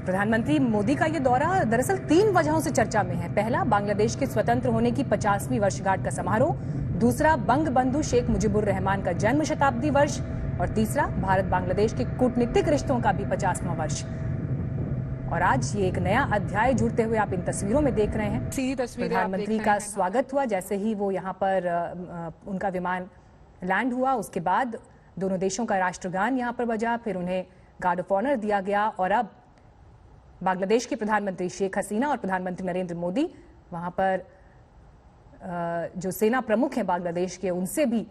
प्रधानमंत्री मोदी का ये दौरा दरअसल 3 वजहों से चर्चा में है। पहला, बांग्लादेश के स्वतंत्र होने की 50वीं वर्षगांठ का समारोह। दूसरा, बंग बंधु शेख मुजीबुर रहमान का जन्म शताब्दी वर्ष। और तीसरा, भारत बांग्लादेश के कूटनीतिक रिश्तों का भी 50वां वर्ष। और आज ये एक नया अध्याय जुड़ते हुए आप इन तस्वीरों में देख रहे हैं। प्रधानमंत्री का स्वागत हुआ जैसे ही वो यहाँ पर उनका विमान लैंड हुआ। उसके बाद दोनों देशों का राष्ट्रगान यहाँ पर बजा, फिर उन्हें गार्ड ऑफ ऑनर दिया गया। और अब बांग्लादेश की प्रधानमंत्री शेख हसीना और प्रधानमंत्री नरेंद्र मोदी वहां पर जो सेना प्रमुख हैं बांग्लादेश के, उनसे भी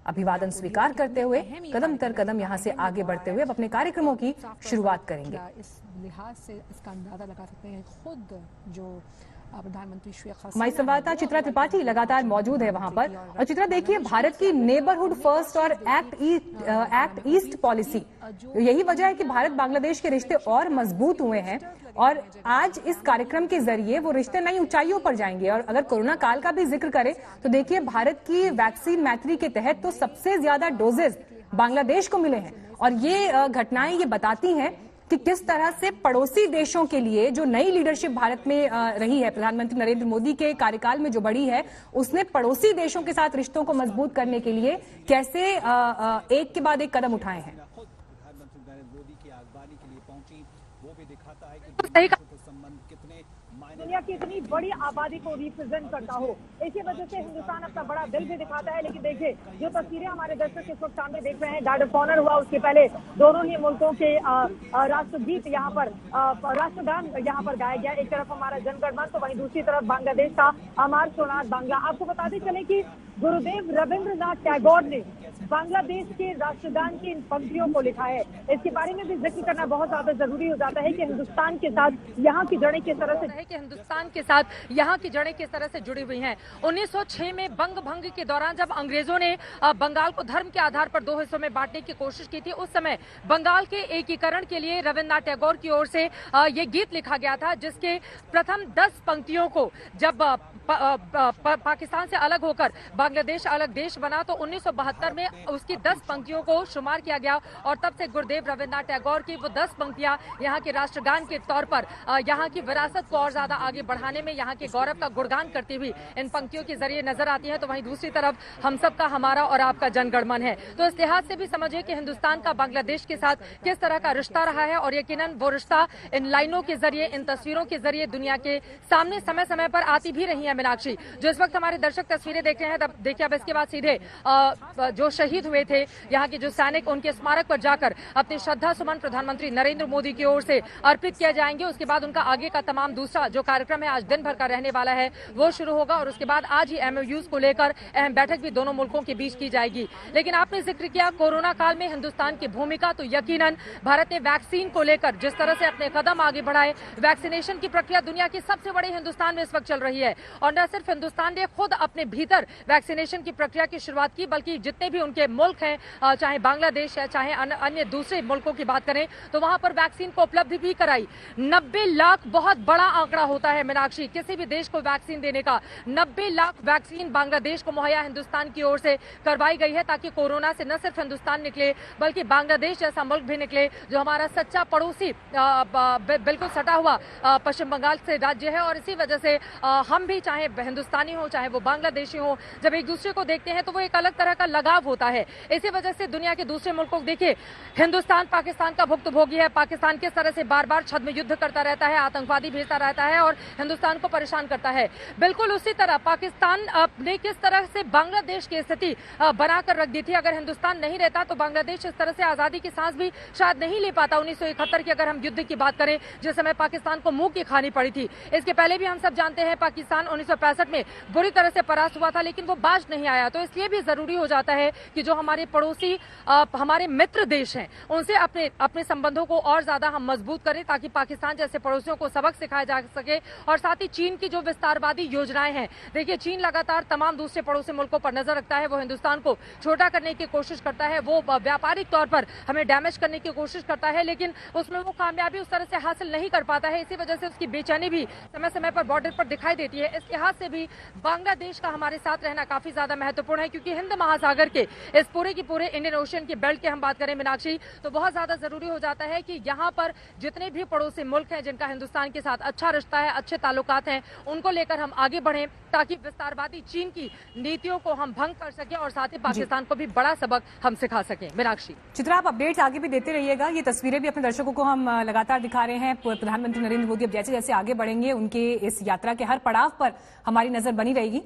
अभिवादन स्वीकार करते हुए कदम दर कदम यहां से आगे बढ़ते हुए अब अपने कार्यक्रमों की शुरुआत करेंगे। इस लिहाज से इसका अंदाजा लगा सकते हैं खुद जो प्रधानमंत्री शेख हसीना। हमारी संवाददाता चित्रा त्रिपाठी लगातार मौजूद है वहां पर। और चित्रा, देखिए, भारत की नेबरहुड फर्स्ट और एक्ट ईस्ट पॉलिसी, यही वजह है कि भारत बांग्लादेश के रिश्ते और मजबूत हुए हैं। और आज इस कार्यक्रम के जरिए वो रिश्ते नई ऊंचाइयों पर जाएंगे। और अगर कोरोना काल का भी जिक्र करें तो देखिए, भारत की वैक्सीन मैत्री के तहत तो सबसे ज्यादा डोजेज बांग्लादेश को मिले हैं। और ये घटनाएं ये बताती हैं कि किस तरह से पड़ोसी देशों के लिए जो नई लीडरशिप भारत में रही है, प्रधानमंत्री नरेंद्र मोदी के कार्यकाल में जो बढ़ी है, उसने पड़ोसी देशों के साथ रिश्तों को मजबूत करने के लिए कैसे एक के बाद एक कदम उठाए हैं। प्रधानमंत्री नरेंद्र मोदी की आगवानी के लिए पहुंची, वो भी दिखाता है कि संबंध कितने दुनिया की इतनी बड़ी आबादी को रिप्रेजेंट करता हो। इसी वजह से हिंदुस्तान अपना बड़ा दिल भी दिखाता है। लेकिन देखिए, जो तस्वीरें हमारे दर्शक इस वक्त सामने देख रहे हैं, गार्ड ऑफ ऑनर हुआ, उसके पहले दोनों ही मुल्कों के राष्ट्रगीत यहाँ पर, राष्ट्रगान यहाँ पर गाया गया। एक तरफ हमारा जनगण मन तो वहीं दूसरी तरफ बांग्लादेश का अमर सोनार बांग्ला। आपको बताते चले कि गुरुदेव रविंद्रनाथ टैगोर ने बांग्लादेश के राष्ट्रगान की इन पंक्तियों को लिखा है। इसके बारे में भी जिक्र करना बहुत ज्यादा जरूरी हो जाता है कि हिंदुस्तान के साथ यहाँ की जड़ें किस तरह से जुड़ी हुई हैं। 1906 में बंग भंग के दौरान जब अंग्रेजों ने बंगाल को धर्म के आधार पर 2 हिस्सों में बांटने की कोशिश की थी, उस समय बंगाल के एकीकरण के लिए रविंद्रनाथ टैगोर की ओर से ये गीत लिखा गया था, जिसके प्रथम 10 पंक्तियों को जब पाकिस्तान से अलग होकर बांग्लादेश अलग देश बना तो 1972 में उसकी 10 पंक्तियों को शुमार किया गया। और तब से गुरुदेव रविंद्रनाथ टैगोर की वो 10 पंक्तियां यहाँ के राष्ट्रगान के तौर पर यहाँ की विरासत को और ज्यादा आगे बढ़ाने में, यहाँ के गौरव का गुणगान करती हुई इन पंक्तियों के जरिए नजर आती है। तो वहीं दूसरी तरफ हम सबका, हमारा और आपका जनगण मन है। तो इस लिहाज से भी समझिए कि हिंदुस्तान का बांग्लादेश के साथ किस तरह का रिश्ता रहा है। और यकीनन वो रिश्ता इन लाइनों के जरिए, इन तस्वीरों के जरिए दुनिया के सामने समय समय पर आती भी रही है। मीनाक्षी, जो इस वक्त हमारे दर्शक तस्वीरें देख रहे हैं, तब देखिए अब इसके बाद सीधे जो शहीद हुए थे यहाँ के जो सैनिक, उनके स्मारक पर जाकर अपनी श्रद्धा सुमन प्रधानमंत्री नरेंद्र मोदी की ओर से अर्पित किए जाएंगे। उसके बाद उनका आगे का तमाम दूसरा जो कार्यक्रम है, आज दिन भर का रहने वाला है, वो शुरू होगा। और उसके बाद आज ही MOUs को लेकर अहम बैठक भी दोनों मुल्कों के बीच की जाएगी। लेकिन आपने जिक्र किया कोरोना काल में हिंदुस्तान की भूमिका, तो यकीनन भारत ने वैक्सीन को लेकर जिस तरह से अपने कदम आगे बढ़ाए, वैक्सीनेशन की प्रक्रिया दुनिया की सबसे बड़े हिंदुस्तान में इस वक्त चल रही है। और न सिर्फ हिंदुस्तान ने खुद अपने भीतर वैक्सीनेशन की प्रक्रिया की शुरुआत की, बल्कि जितने भी उनके मुल्क हैं, चाहे बांग्लादेश है, चाहे अन्य दूसरे मुल्कों की बात करें, तो वहां पर वैक्सीन को उपलब्ध भी कराई। 90 लाख बहुत बड़ा आंकड़ा होता है मीनाक्षी, किसी भी देश को वैक्सीन देने का। 90 लाख वैक्सीन बांग्लादेश को मुहैया हिंदुस्तान की ओर से करवाई गई है, ताकि कोरोना से न सिर्फ हिंदुस्तान निकले बल्कि बांग्लादेश जैसा मुल्क भी निकले, जो हमारा सच्चा पड़ोसी बिल्कुल सटा हुआ पश्चिम बंगाल से राज्य है। और इसी वजह से हम भी, चाहे हिंदुस्तानी हो चाहे वो बांग्लादेशी हो, जब एक दूसरे को देखते हैं तो वो एक अलग तरह का लगाव होता है। इसी वजह से दुनिया के दूसरे मुल्कों को देखिए, हिंदुस्तान पाकिस्तान का भुक्तभोगी है। पाकिस्तान किस तरह से बार बार छद्म युद्ध करता रहता है, आतंकवादी भेजता रहता है और हिंदुस्तान को परेशान करता है। बिल्कुल उसी तरह पाकिस्तान ने किस तरह से बांग्लादेश की स्थिति बनाकर रख दी थी। अगर हिंदुस्तान नहीं रहता तो बांग्लादेश इस तरह से आजादी की सांस भी शायद नहीं ले पाता। 1971 की अगर हम युद्ध की बात करें, जिस समय पाकिस्तान को मुंह की खानी पड़ी थी। इसके पहले भी हम सब जानते हैं पाकिस्तान 1965 में बुरी तरह से परास्त हुआ था, लेकिन वो बाज नहीं आया। तो इसलिए भी जरूरी हो जाता है कि जो हमारे पड़ोसी, हमारे मित्र देश हैं, उनसे अपने संबंधों को और ज्यादा हम मजबूत करें, ताकि पाकिस्तान जैसे पड़ोसियों को सबक सिखाया जा सके। और साथ ही चीन की जो विस्तारवादी योजनाएं हैं, देखिए चीन लगातार तमाम दूसरे पड़ोसी मुल्कों पर नजर रखता है। वो हिंदुस्तान को छोटा करने की कोशिश करता है, वो व्यापारिक तौर पर हमें डैमेज करने की कोशिश करता है, लेकिन उसमें वो कामयाबी उस तरह से हासिल नहीं कर पाता है। इसी वजह से उसकी बेचैनी भी समय समय पर बॉर्डर पर दिखाई देती है। इसलिए लिहाज से भी बांग्लादेश का हमारे साथ रहना काफी ज्यादा महत्वपूर्ण है, क्योंकि हिंद महासागर के इस पूरे की पूरे इंडियन ओशन की बेल्ट की हम बात करें मीनाक्षी, तो बहुत ज्यादा जरूरी हो जाता है कि यहाँ पर जितने भी पड़ोसी मुल्क हैं जिनका हिंदुस्तान के साथ अच्छा रिश्ता है, अच्छे ताल्लुकात हैं, उनको लेकर हम आगे बढ़ें ताकि विस्तारवादी चीन की नीतियों को हम भंग कर सकें और साथ ही पाकिस्तान को भी बड़ा सबक हम सिखा सकें। मीनाक्षी, चित्रा, आप अपडेट्स आगे भी देते रहिएगा। ये तस्वीरें भी अपने दर्शकों को हम लगातार दिखा रहे हैं। प्रधानमंत्री नरेंद्र मोदी अब जैसे जैसे आगे बढ़ेंगे, उनके इस यात्रा के हर पड़ाव पर हमारी नजर बनी रहेगी।